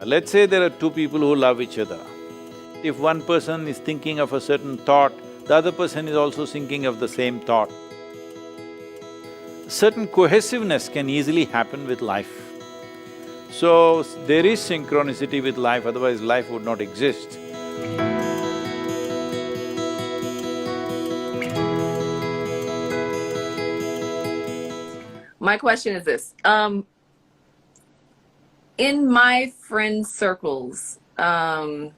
Let's say there are two people who love each other. If one person is thinking of a certain thought, the other person is also thinking of the same thought. Certain cohesiveness can easily happen with life. So, there is synchronicity with life, otherwise life would not exist. My question is this, in my friend circles, there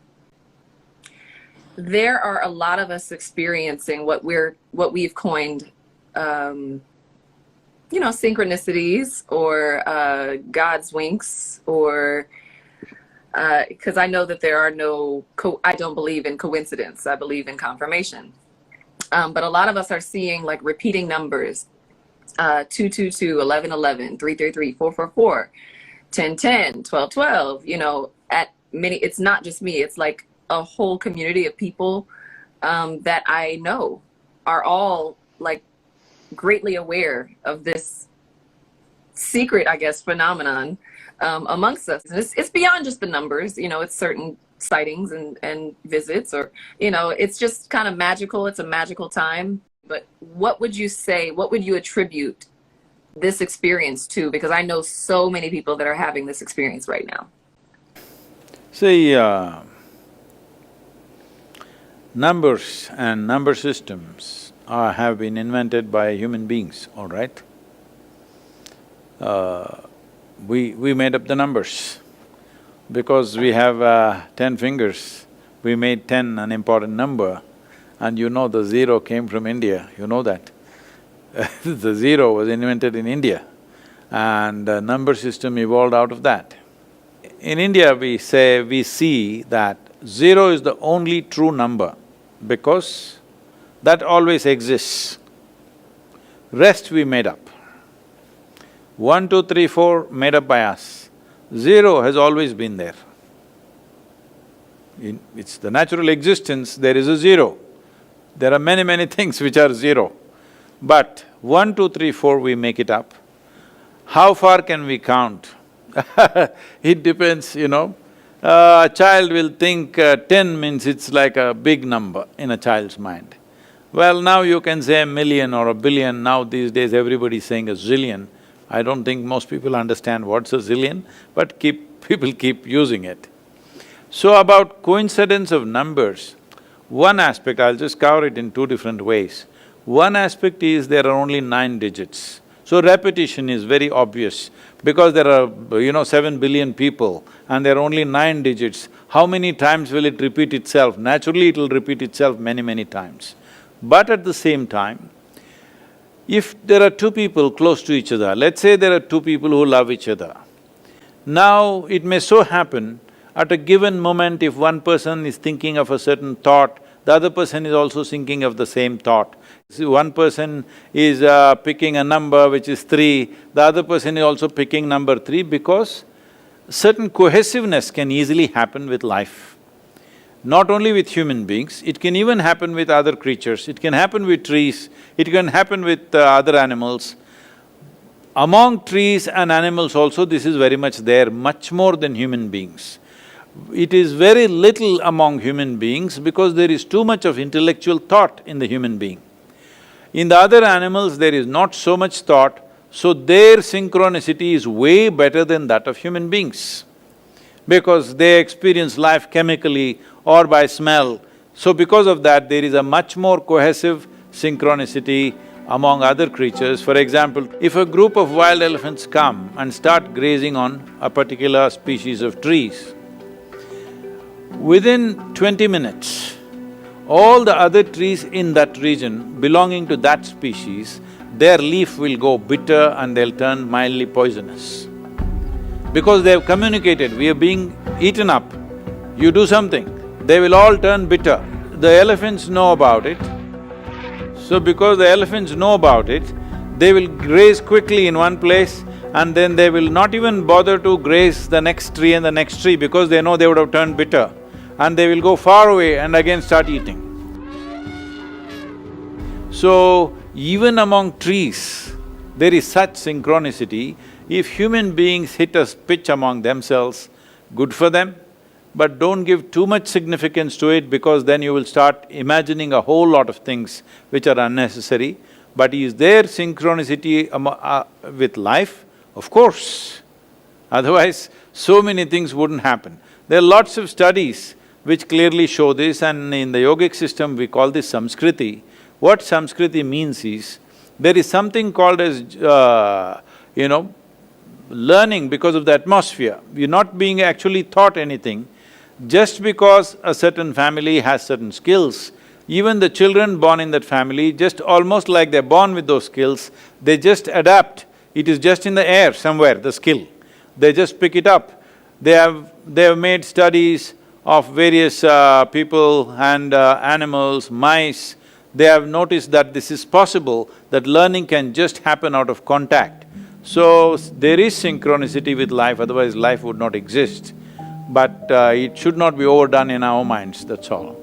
are a lot of us experiencing what we've coined, synchronicities or God's winks, or because I know that there are I don't believe in coincidence, I believe in confirmation. But a lot of us are seeing like repeating numbers, 222, 1111, 333, 444, 1010, 1212, at many, it's not just me, it's like a whole community of people that I know are all like greatly aware of this secret, I guess, phenomenon amongst us. And it's beyond just the numbers, it's certain sightings and visits, or, it's just kind of magical. It's a magical time. But what would you say, what would you attribute this experience to? Because I know so many people that are having this experience right now. See, numbers and number systems have been invented by human beings, all right? We made up the numbers. Because we have 10 fingers, we made 10 an important number, and the zero came from India, you know that. The zero was invented in India, and the number system evolved out of that. In India, we see that zero is the only true number because that always exists. Rest we made up. 1, 2, 3, 4 made up by us. Zero has always been there. It's the natural existence, there is a zero. There are many things which are zero. But 1, 2, 3, 4 we make it up. How far can we count? It depends, A child will think 10 means it's like a big number in a child's mind. Well, now you can say a million or a billion, now these days everybody's saying a zillion. I don't think most people understand what's a zillion, but people keep using it. So about coincidence of numbers, one aspect, I'll just cover it in two different ways. One aspect is there are only 9 digits. So repetition is very obvious because there are, 7 billion people and there are only 9 digits. How many times will it repeat itself? Naturally, it'll repeat itself many times. But at the same time, if there are two people close to each other, let's say there are two people who love each other. Now, it may so happen, at a given moment, if one person is thinking of a certain thought, the other person is also thinking of the same thought. See, one person is picking a number which is 3, the other person is also picking number 3 because certain cohesiveness can easily happen with life. Not only with human beings, it can even happen with other creatures, it can happen with trees, it can happen with other animals. Among trees and animals also, this is very much there, much more than human beings. It is very little among human beings because there is too much of intellectual thought in the human being. In the other animals, there is not so much thought, so their synchronicity is way better than that of human beings because they experience life chemically or by smell. So because of that, there is a much more cohesive synchronicity among other creatures. For example, if a group of wild elephants come and start grazing on a particular species of trees, within 20 minutes, all the other trees in that region belonging to that species, their leaf will go bitter and they'll turn mildly poisonous. Because they've communicated, we are being eaten up, you do something, they will all turn bitter. The elephants know about it. So because the elephants know about it, they will graze quickly in one place and then they will not even bother to graze the next tree and the next tree because they know they would have turned bitter. And they will go far away and again start eating. So, even among trees, there is such synchronicity. If human beings hit a pitch among themselves, good for them, but don't give too much significance to it, because then you will start imagining a whole lot of things which are unnecessary. But is there synchronicity with life? Of course. Otherwise, so many things wouldn't happen. There are lots of studies which clearly show this, and in the yogic system we call this samskriti. What samskriti means is, there is something called as, learning because of the atmosphere. You're not being actually taught anything. Just because a certain family has certain skills, even the children born in that family, just almost like they're born with those skills, they just adapt. It is just in the air somewhere, the skill. They just pick it up. They have made studies of various people and animals, mice. They have noticed that this is possible, that learning can just happen out of contact. So, there is synchronicity with life, otherwise life would not exist. But it should not be overdone in our minds, that's all.